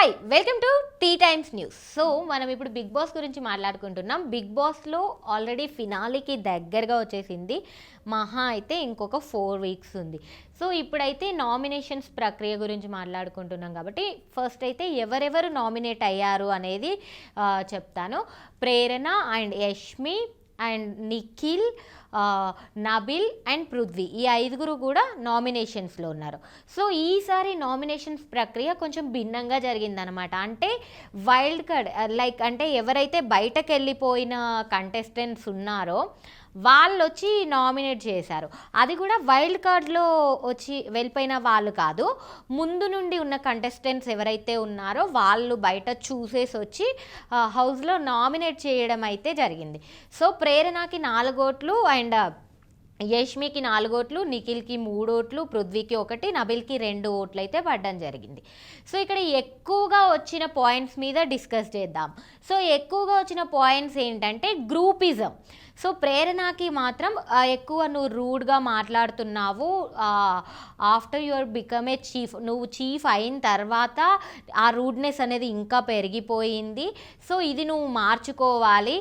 Hi, welcome to T Times News. So మనం ఇప్పుడు big boss గురించి మాట్లాడుకుంటున్నాం. బిగ్ బాస్లో ఆల్రెడీ ఫినాలీకి దగ్గరగా వచ్చేసింది. మహా అయితే ఇంకొక 4 వీక్స్ ఉంది. సో ఇప్పుడైతే నామినేషన్స్ ప్రక్రియ గురించి మాట్లాడుకుంటున్నాం కాబట్టి ఫస్ట్ అయితే ఎవరెవరు నామినేట్ అయ్యారు అనేది చెప్తాను. Prerana and Yashmi and Nikhil, Nabil and Prithvi, ఈ 5గురు కూడా నామినేషన్స్లో ఉన్నారు. సో ఈసారి నామినేషన్స్ ప్రక్రియ కొంచెం భిన్నంగా జరిగిందనమాట. అంటే వైల్డ్ కార్డ్ అంటే ఎవరైతే బయటకు వెళ్ళిపోయిన కంటెస్టెంట్స్ ఉన్నారో వాళ్ళు వచ్చి నామినేట్ చేశారు. అది కూడా వైల్డ్ కార్డ్లో వచ్చి వెళ్ళిపోయిన వాళ్ళు కాదు, ముందు నుండి ఉన్న కంటెస్టెంట్స్ ఎవరైతే ఉన్నారో వాళ్ళు బయట చూసేసి వచ్చి హౌస్లో నామినేట్ చేయడం అయితే జరిగింది. సో ప్రేరణకి 4 ఓట్లు అండ్ యష్మికి 4 ఓట్లు, నిఖిల్కి 3 ఓట్లు, పృథ్వీకి 1, నబిల్కి 2 ఓట్లు అయితే పడడం జరిగింది. సో ఇక్కడ ఎక్కువగా వచ్చిన పాయింట్స్ మీద డిస్కస్ చేద్దాం. సో ఎక్కువగా వచ్చిన పాయింట్స్ ఏంటంటే గ్రూపిజం. సో ప్రేరణకి మాత్రం ఎక్కువ నువ్వు రూడ్గా మాట్లాడుతున్నావు, after your become a chief, నువ్వు చీఫ్ అయిన తర్వాత ఆ రూడ్నెస్ అనేది ఇంకా పెరిగిపోయింది. సో ఇది నువ్వు మార్చుకోవాలి.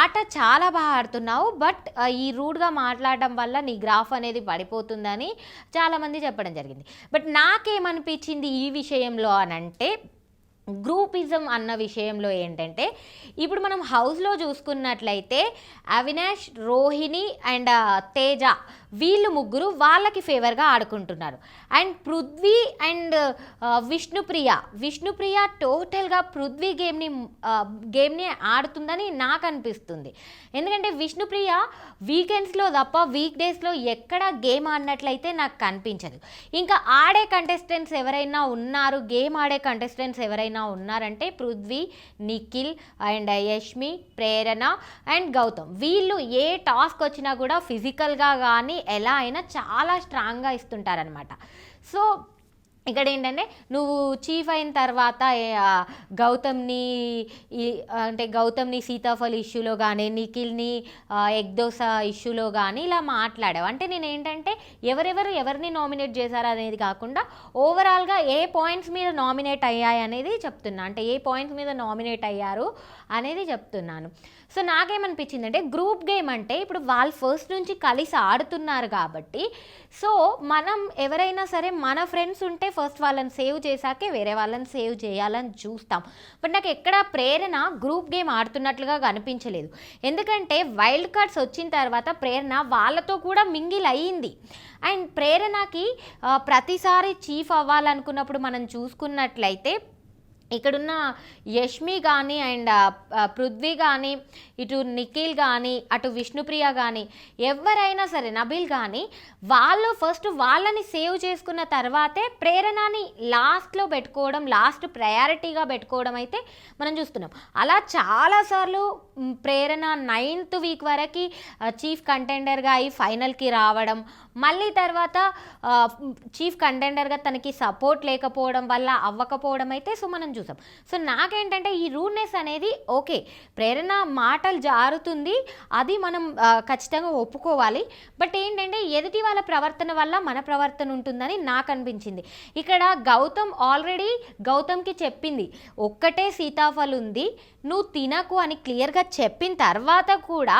ఆట చాలా బాగా ఆడుతున్నావు, బట్ ఈ రూడ్గా మాట్లాడడం వల్ల నీ గ్రాఫ్ అనేది పడిపోతుందని చాలామంది చెప్పడం జరిగింది. బట్ నాకేమనిపించింది ఈ విషయంలో అనంటే, గ్రూపిజం అన్న విషయంలో ఏంటంటే, ఇప్పుడు మనం హౌస్లో చూసుకున్నట్లయితే అవినాష్, రోహిణి అండ్ తేజ, వీళ్ళు ముగ్గురు వాళ్ళకి ఫేవర్గా ఆడుకుంటున్నారు. అండ్ పృథ్వీ అండ్ విష్ణుప్రియ టోటల్గా పృథ్వీ గేమ్ని ఆడుతుందని నాకు అనిపిస్తుంది. ఎందుకంటే విష్ణుప్రియ వీకెండ్స్లో తప్ప వీక్ డేస్లో ఎక్కడ గేమ్ ఆడినట్లయితే నాకు కనిపించదు. ఇంకా ఆడే కంటెస్టెంట్స్ ఎవరైనా ఉన్నారు, గేమ్ ఆడే కంటెస్టెంట్స్ ఎవరైనా ఉన్నారంటే పృథ్వీ, నిఖిల్ అండ్ యష్మి, ప్రేరణ అండ్ గౌతమ్. వీళ్ళు ఏ టాస్క్ వచ్చినా కూడా ఫిజికల్గా కానీ ఎలా అయినా చాలా స్ట్రాంగ్గా ఇస్తుంటారనమాట. సో ఇక్కడ ఏంటంటే, నువ్వు చీఫ్ అయిన తర్వాత గౌతమ్ని సీతాఫల్ ఇష్యూలో కానీ, నిఖిల్ని ఎగ్ దోశ ఇష్యూలో కానీ ఇలా మాట్లాడావు. అంటే నేను ఏంటంటే ఎవరిని నామినేట్ చేశారు అనేది కాకుండా ఓవరాల్గా ఏ పాయింట్స్ మీద నామినేట్ అయ్యాయి అనేది చెప్తున్నా, అంటే ఏ పాయింట్స్ మీద నామినేట్ అయ్యారు అనేది చెప్తున్నాను. సో నాకేమనిపించింది అంటే, గ్రూప్ గేమ్ అంటే ఇప్పుడు వాళ్ళు ఫస్ట్ నుంచి కలిసి ఆడుతున్నారు కాబట్టి, సో మనం ఎవరైనా సరే మన ఫ్రెండ్స్ ఉంటే ఫస్ట్ వాళ్ళని సేవ్ చేశాకే వేరే వాళ్ళని సేవ్ చేయాలని చూస్తాం. బట్ నాకు ఎక్కడ ప్రేరణ గ్రూప్ గేమ్ ఆడుతున్నట్లుగా కనిపించలేదు. ఎందుకంటే వైల్డ్ కార్డ్స్ వచ్చిన తర్వాత ప్రేరణ వాళ్ళతో కూడా మింగిల్ అయ్యింది. అండ్ ప్రేరణకి ప్రతిసారి చీఫ్ అవ్వాలనుకున్నప్పుడు మనం చూసుకున్నట్లయితే ఇక్కడున్న యష్మి కానీ అండ్ పృథ్వీ కానీ, ఇటు నిఖిల్ కానీ, అటు విష్ణుప్రియ కానీ, ఎవరైనా సరే నబిల్ కానీ, వాళ్ళు ఫస్ట్ వాళ్ళని సేవ్ చేసుకున్న తర్వాతే ప్రేరణని లాస్ట్లో పెట్టుకోవడం, లాస్ట్ ప్రయారిటీగా పెట్టుకోవడం అయితే మనం చూస్తున్నాం. అలా చాలాసార్లు ప్రేరణ 9th వీక్ వరకు చీఫ్ కంటెండర్గా అయి ఫైనల్కి రావడం, మళ్ళీ తర్వాత చీఫ్ కంటెండర్గా తనకి సపోర్ట్ లేకపోవడం వల్ల అవ్వకపోవడం అయితే సో మనం చూసాం. సో నాకేంటంటే ఈ రూడ్నెస్ అనేది ఓకే, ప్రేరణ మాటలు జారుతుంది, అది మనం ఖచ్చితంగా ఒప్పుకోవాలి. బట్ ఏంటంటే ఎదుటి వాళ్ళ ప్రవర్తన వల్ల మన ప్రవర్తన ఉంటుందని నాకు అనిపించింది. ఇక్కడ గౌతమ్కి చెప్పింది, ఒక్కటే సీతాఫల్ ఉంది, నువ్వు తినకు అని క్లియర్గా చెప్పిన తర్వాత కూడా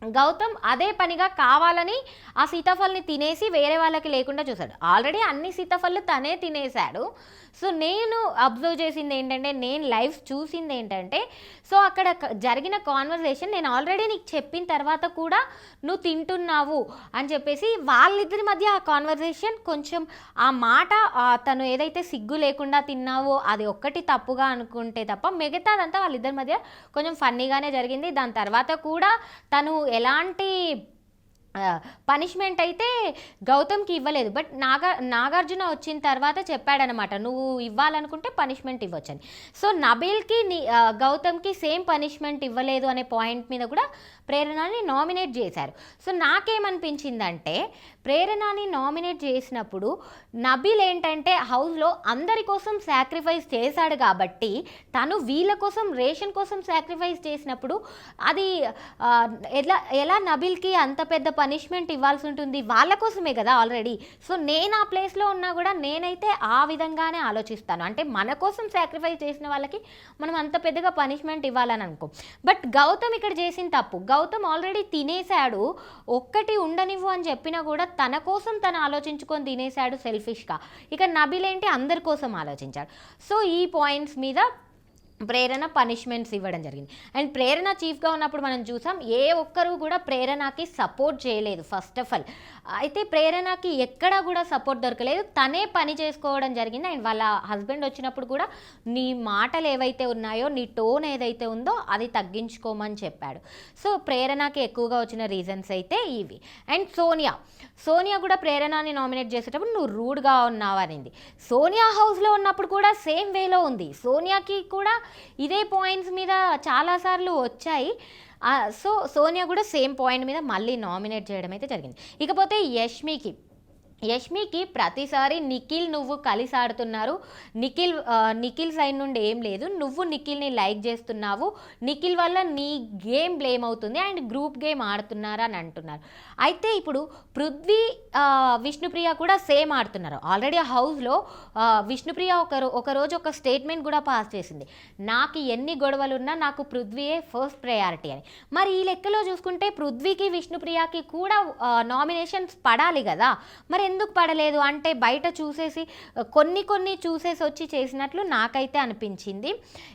గౌతమ్ అదే పనిగా కావాలని ఆ సీతాఫల్ని తినేసి వేరే వాళ్ళకి లేకుండా చూశాడు. ఆల్రెడీ అన్ని సీతాఫళ్ళు తనే తినేశాడు. సో నేను అబ్జర్వ్ చేసింది ఏంటంటే, నేను లైవ్ చూసింది ఏంటంటే, సో అక్కడ జరిగిన కాన్వర్సేషన్ నేను ఆల్రెడీ నీకు చెప్పిన తర్వాత కూడా నువ్వు తింటున్నావు అని చెప్పేసి వాళ్ళిద్దరి మధ్య ఆ కాన్వర్సేషన్ కొంచెం ఆ మాట, తను ఏదైతే సిగ్గు లేకుండా తిన్నావో అది ఒక్కటి తప్పుగా అనుకుంటే తప్ప మిగతాదంతా వాళ్ళిద్దరి మధ్య కొంచెం ఫన్నీగానే జరిగింది. దాని తర్వాత కూడా తను ఎలాంటి పనిష్మెంట్ అయితే గౌతమ్కి ఇవ్వలేదు. బట్ నాగార్జున వచ్చిన తర్వాత చెప్పాడనమాట, నువ్వు ఇవ్వాలనుకుంటే పనిష్మెంట్ ఇవ్వచ్చని. సో నబిల్కి గౌతమ్కి సేమ్ పనిష్మెంట్ ఇవ్వలేదు అనే పాయింట్ మీద కూడా ప్రేరణని నామినేట్ చేశారు. సో నాకేమనిపించిందంటే, ప్రేరణని నామినేట్ చేసినప్పుడు నబిల్ ఏంటంటే హౌస్లో అందరి కోసం సాక్రిఫైస్ చేశాడు కాబట్టి తను వీళ్ళ కోసం రేషన్ కోసం సాక్రిఫైస్ చేసినప్పుడు అది ఎలా నబిల్కి అంత పెద్ద పనిష్మెంట్ ఇవ్వాల్సి ఉంటుంది, వాళ్ళ కోసమే కదా ఆల్రెడీ. సో నేను ఆ ప్లేస్లో ఉన్నా కూడా నేనైతే ఆ విధంగానే ఆలోచిస్తాను. అంటే మన కోసం సాక్రిఫైస్ చేసిన వాళ్ళకి మనం అంత పెద్దగా పనిష్మెంట్ ఇవ్వాలని అనుకో. బట్ గౌతమ్ ఇక్కడ చేసిన తప్పు, గౌతమ్ ఆల్రెడీ తినేశాడు, ఒక్కటి ఉండనివ్వు అని చెప్పినా కూడా తన కోసం తను ఆలోచించుకొని తినేశాడు సెల్ఫిష్గా. ఇక నబిల్ ఏంటి అందరి కోసం ఆలోచించాడు. సో ఈ పాయింట్స్ మీద ప్రేరణ పనిష్మెంట్స్ ఇవ్వడం జరిగింది. అండ్ ప్రేరణ చీఫ్గా ఉన్నప్పుడు మనం చూసాం ఏ ఒక్కరు కూడా ప్రేరణకి సపోర్ట్ చేయలేదు ఫస్ట్ ఆఫ్ ఆల్. అయితే ప్రేరణకి ఎక్కడా కూడా సపోర్ట్ దొరకలేదు, తనే పని చేసుకోవడం జరిగింది. అండ్ వాళ్ళ హస్బెండ్ వచ్చినప్పుడు కూడా నీ మాటలు ఏవైతే ఉన్నాయో, నీ టోన్ ఏదైతే ఉందో అది తగ్గించుకోమని చెప్పాడు. సో ప్రేరణకి ఎక్కువగా వచ్చిన రీజన్స్ అయితే ఇవి. అండ్ సోనియా కూడా ప్రేరణని నామినేట్ చేసేటప్పుడు నువ్వు రూడ్గా ఉన్నావు అనింది. సోనియా హౌస్లో ఉన్నప్పుడు కూడా సేమ్ వేలో ఉంది. సోనియాకి కూడా ఇదే పాయింట్స్ మీద చాలాసార్లు వచ్చాయి. సో సోనియా కూడా సేమ్ పాయింట్ మీద మళ్ళీ నామినేట్ చేయడం అయితే జరిగింది. ఇకపోతే యష్మికి ప్రతిసారి నిఖిల్ నువ్వు కలిసి ఆడుతున్నారు, నిఖిల్ సైడ్ నుండి ఏం లేదు, నువ్వు నిఖిల్ని లైక్ చేస్తున్నావు, నిఖిల్ వల్ల నీ గేమ్ బ్లేమ్ అవుతుంది అండ్ గ్రూప్ గేమ్ ఆడుతున్నారా అని అంటున్నారు. అయితే ఇప్పుడు పృథ్వీ విష్ణుప్రియ కూడా సేమ్ ఆడుతున్నారు. ఆల్రెడీ హౌస్లో విష్ణుప్రియ ఒకరోజు ఒక స్టేట్మెంట్ కూడా పాస్ చేసింది, నాకు ఎన్ని గొడవలున్నా నాకు పృథ్వీయే ఫస్ట్ ప్రయారిటీ అని. మరి ఈ లెక్కలో చూసుకుంటే పృథ్వీకి విష్ణుప్రియకి కూడా నామినేషన్స్ పడాలి కదా, మరి ఎందుకు పడలేదు అంటే బయట చూసేసి కొన్ని చూసేసి వచ్చి చేసినట్లు నాకైతే అనిపించింది.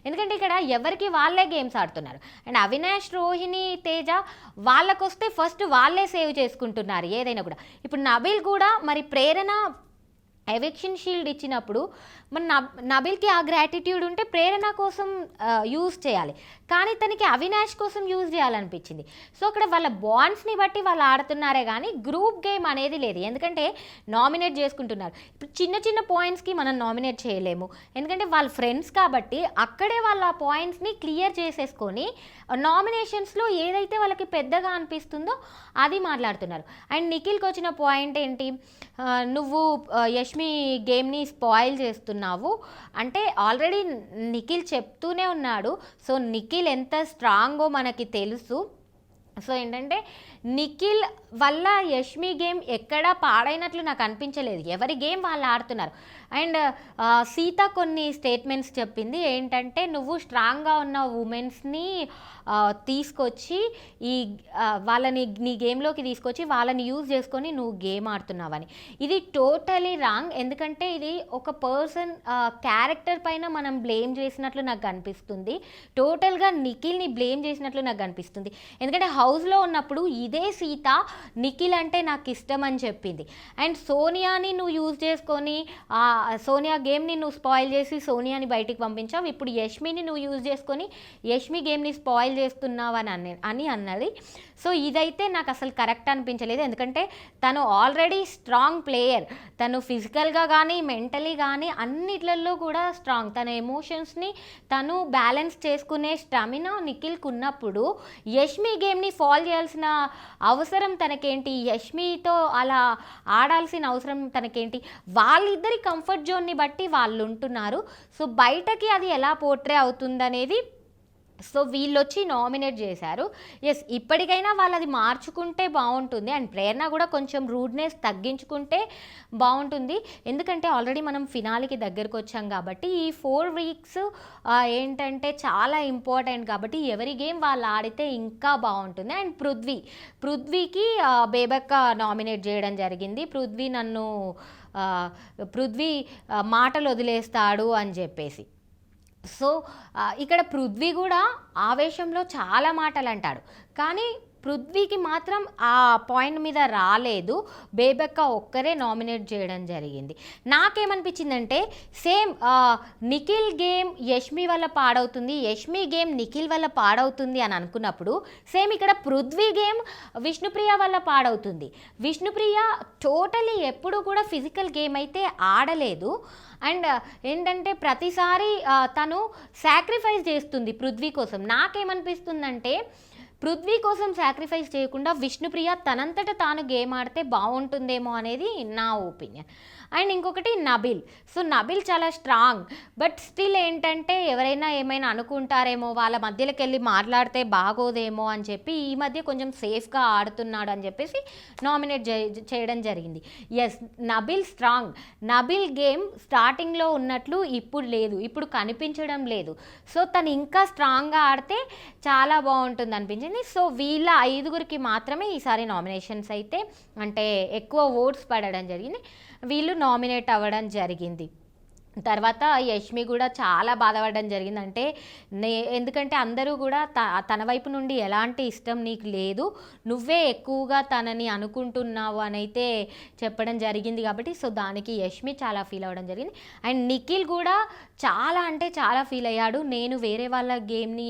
ఎందుకంటే ఇక్కడ ఎవరికి వాళ్ళే గేమ్స్ ఆడుతున్నారు. అండ్ అవినాష్, రోహిణి, తేజ వాళ్ళకొస్తే ఫస్ట్ వాళ్ళే సేవ్ చేసుకుంటున్నారు ఏదైనా కూడా. ఇప్పుడు నబిల్ కూడా మరి ప్రేరణ ఎవిక్షన్ షీల్డ్ ఇచ్చినప్పుడు మన నబిల్కి ఆ గ్రాటిట్యూడ్ ఉంటే ప్రేరణ కోసం యూజ్ చేయాలి, కానీ తనకి అవినాష్ కోసం యూజ్ చేయాలనిపించింది. సో అక్కడ వాళ్ళ బాండ్స్ని బట్టి వాళ్ళు ఆడుతున్నారే కానీ గ్రూప్ గేమ్ అనేది లేదు. ఎందుకంటే నామినేట్ చేసుకుంటున్నారు. ఇప్పుడు చిన్న పాయింట్స్కి మనం నామినేట్ చేయలేము, ఎందుకంటే వాళ్ళ ఫ్రెండ్స్ కాబట్టి అక్కడే వాళ్ళ పాయింట్స్ని క్లియర్ చేసేసుకొని నామినేషన్స్లో ఏదైతే వాళ్ళకి పెద్దగా అనిపిస్తుందో అది మాట్లాడుతున్నారు. అండ్ నిఖిల్కి వచ్చిన పాయింట్ ఏంటి, నువ్వు యష్మి గేమ్ని స్పాయిల్ చేస్తున్నావు అంటే ఆల్రెడీ నిఖిల్ చెప్తూనే ఉన్నాడు. సో నిఖిల్ ఎంత స్ట్రాంగో మనకి తెలుసు. సో ఏంటంటే నిఖిల్ వల్ల యష్మి గేమ్ ఎక్కడా పాడైనట్లు నాకు అనిపించలేదు, ఎవరి గేమ్ వాళ్ళు ఆడుతున్నారు. అండ్ సీత కొన్ని స్టేట్మెంట్స్ చెప్పింది ఏంటంటే, నువ్వు స్ట్రాంగ్గా ఉన్న ఉమెన్స్ని తీసుకొచ్చి వాళ్ళని నీ గేమ్లోకి తీసుకొచ్చి వాళ్ళని యూజ్ చేసుకొని నువ్వు గేమ్ ఆడుతున్నావని. ఇది టోటలీ రాంగ్. ఎందుకంటే ఇది ఒక పర్సన్ క్యారెక్టర్ పైన మనం బ్లేమ్ చేసినట్లు నాకు కనిపిస్తుంది, టోటల్గా నిఖిల్ని బ్లేమ్ చేసినట్లు నాకు కనిపిస్తుంది. ఎందుకంటే హౌస్లో ఉన్నప్పుడు ఇదే సీత నిఖిల్ అంటే నాకు ఇష్టం అని చెప్పింది. అండ్ సోనియాని నువ్వు యూజ్ చేసుకొని సోనియా గేమ్ని నువ్వు స్పాయిల్ చేసి సోనియాని బయటికి పంపించావు. ఇప్పుడు యష్మిని నువ్వు యూజ్ చేసుకొని యష్మి గేమ్ని స్పాయిల్ చేస్తున్నావు అని అన్నది. సో ఇదైతే నాకు అసలు కరెక్ట్ అనిపించలేదు. ఎందుకంటే తను ఆల్రెడీ స్ట్రాంగ్ ప్లేయర్, తను ఫిజికల్గా కానీ మెంటలీ కానీ అన్నిట్లలో కూడా స్ట్రాంగ్. తన ఎమోషన్స్ని తను బ్యాలెన్స్ చేసుకునే స్టామినా నిఖిల్కి ఉన్నప్పుడు యష్మి గేమ్ని ఫాల్ చేయాల్సిన అవసరం తనకేంటి, యష్మితో అలా ఆడాల్సిన అవసరం తనకేంటి? వాళ్ళిద్దరి కంఫర్ట్ జోన్ని బట్టి వాళ్ళు ఉంటున్నారు. సో బయటకి అది ఎలా పోర్ట్రే అవుతుందనేది సో వీళ్ళు వచ్చి నామినేట్ చేశారు. ఎస్, ఇప్పటికైనా వాళ్ళు అది మార్చుకుంటే బాగుంటుంది. అండ్ ప్రేరణ కూడా కొంచెం రూడ్నెస్ తగ్గించుకుంటే బాగుంటుంది. ఎందుకంటే ఆల్రెడీ మనం ఫినాలికి దగ్గరకు వచ్చాం కాబట్టి ఈ 4 weeks ఏంటంటే చాలా ఇంపార్టెంట్ కాబట్టి ఎవరి గేమ్ వాళ్ళు ఆడితే ఇంకా బాగుంటుంది. అండ్ పృథ్వీకి బేబక్క నామినేట్ చేయడం జరిగింది. పృథ్వీ మాటలు వదిలేస్తాడు అని చెప్పేసి. సో ఇక్కడ పృథ్వీ కూడా ఆవేశంలో చాలా మాటలు అంటాడు, కానీ పృథ్వీకి మాత్రం ఆ పాయింట్ మీద రాలేదు. బేబక్క ఒక్కరే నామినేట్ చేయడం జరిగింది. నాకేమనిపించిందంటే సేమ్ నిఖిల్ గేమ్ యష్మి వల్ల పాడవుతుంది, యష్మి గేమ్ నిఖిల్ వల్ల పాడవుతుంది అని అనుకున్నప్పుడు సేమ్ ఇక్కడ పృథ్వీ గేమ్ విష్ణుప్రియ వల్ల పాడవుతుంది. విష్ణుప్రియ టోటలీ ఎప్పుడు కూడా ఫిజికల్ గేమ్ అయితే ఆడలేదు. అండ్ ఏంటంటే ప్రతిసారి తను సాక్రిఫైస్ చేస్తుంది పృథ్వీ కోసం. నాకేమనిపిస్తుందంటే పృథ్వీ కోసం సాక్రిఫైస్ చేయకుండా విష్ణుప్రియ తనంతట తాను గేమ్ ఆడితే బాగుంటుందేమో అనేది నా ఒపీనియన్. అండ్ ఇంకొకటి నబిల్. సో నబిల్ చాలా స్ట్రాంగ్, బట్ స్టిల్ ఏంటంటే ఎవరైనా ఏమైనా అనుకుంటారేమో, వాళ్ళ మధ్యలోకి వెళ్ళి మాట్లాడితే బాగోదేమో అని చెప్పి ఈ మధ్య కొంచెం సేఫ్గా ఆడుతున్నాడు అని చెప్పేసి నామినేట్ చేయడం జరిగింది. Yes, Nabil strong. Nabil game స్టార్టింగ్లో ఉన్నట్లు ఇప్పుడు లేదు, ఇప్పుడు కనిపించడం లేదు. సో తను ఇంకా స్ట్రాంగ్గా ఆడితే చాలా బాగుంటుంది అనిపించింది. సో వీళ్ళ 5గురికి మాత్రమే ఈసారి నామినేషన్స్ అయితే అంటే ఎక్కువ ఓట్స్ పడడం జరిగింది, వీళ్ళు నామినేట్ అవ్వడం జరిగింది. తర్వాత యష్మి కూడా చాలా బాధపడడం జరిగింది. అంటే ఎందుకంటే అందరూ కూడా తన వైపు నుండి ఎలాంటి ఇష్టం నీకు లేదు, నువ్వే ఎక్కువగా తనని అనుకుంటున్నావు అని అయితే చెప్పడం జరిగింది. కాబట్టి సో దానికి యష్మి చాలా ఫీల్ అవ్వడం జరిగింది. అండ్ నిఖిల్ కూడా చాలా అంటే చాలా ఫీల్ అయ్యాడు. నేను వేరే వాళ్ళ గేమ్ని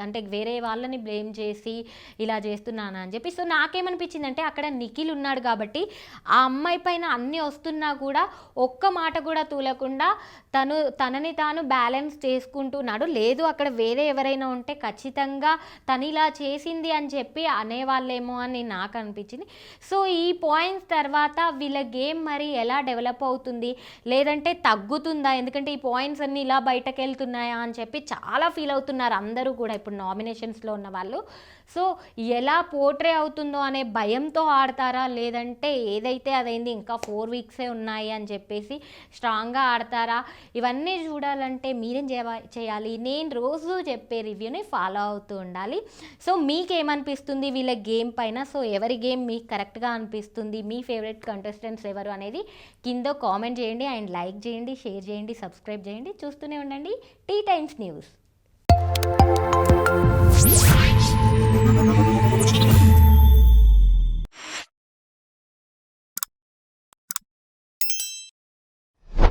అంటే వేరే వాళ్ళని బ్లేమ్ చేసి ఇలా చేస్తున్నాను అని చెప్పి. సో నాకేమనిపించింది అంటే అక్కడ నిఖిల్ ఉన్నాడు కాబట్టి ఆ అమ్మాయి పైన అన్నీ వస్తున్నా కూడా ఒక్క మాట కూడా తూలకుండా తనని తాను బ్యాలెన్స్ చేసుకుంటున్నాడు. లేదు అక్కడ వేరే ఎవరైనా ఉంటే ఖచ్చితంగా తను ఇలా చేసింది అని చెప్పి అనేవాళ్ళేమో అని నాకు అనిపించింది. సో ఈ పాయింట్స్ తర్వాత వీళ్ళ గేమ్ మరి ఎలా డెవలప్ అవుతుంది, లేదంటే తగ్గుతుందా, ఎందుకంటే ఈ పాయింట్స్ అన్నీ ఇలా బయటకు వెళ్తున్నాయా అని చెప్పి చాలా ఫీల్ అవుతున్నారు అందరూ కూడా ఇప్పుడు నామినేషన్స్లో ఉన్న వాళ్ళు. సో ఎలా పోర్ట్రే అవుతుందో అనే భయంతో ఆడతారా, లేదంటే ఏదైతే అదైంది ఇంకా 4 వీక్సే ఉన్నాయి అని చెప్పేసి స్ట్రాంగ్గా ఆడతారా, ఇవన్నీ చూడాలంటే మీరేం చేయాలి, నేను రోజు చెప్పే రివ్యూని ఫాలో అవుతూ ఉండాలి. సో మీకేమనిపిస్తుంది వీళ్ళ గేమ్ పైన, సో ఎవరి గేమ్ మీకు కరెక్ట్గా అనిపిస్తుంది, మీ ఫేవరెట్ కంటెస్టెంట్స్ ఎవరు అనేది కింద కామెంట్ చేయండి. అండ్ లైక్ చేయండి, షేర్ చేయండి, సబ్స్క్రైబ్ చేయండి. చూస్తూనే ఉండండి టీ టైమ్స్ న్యూస్.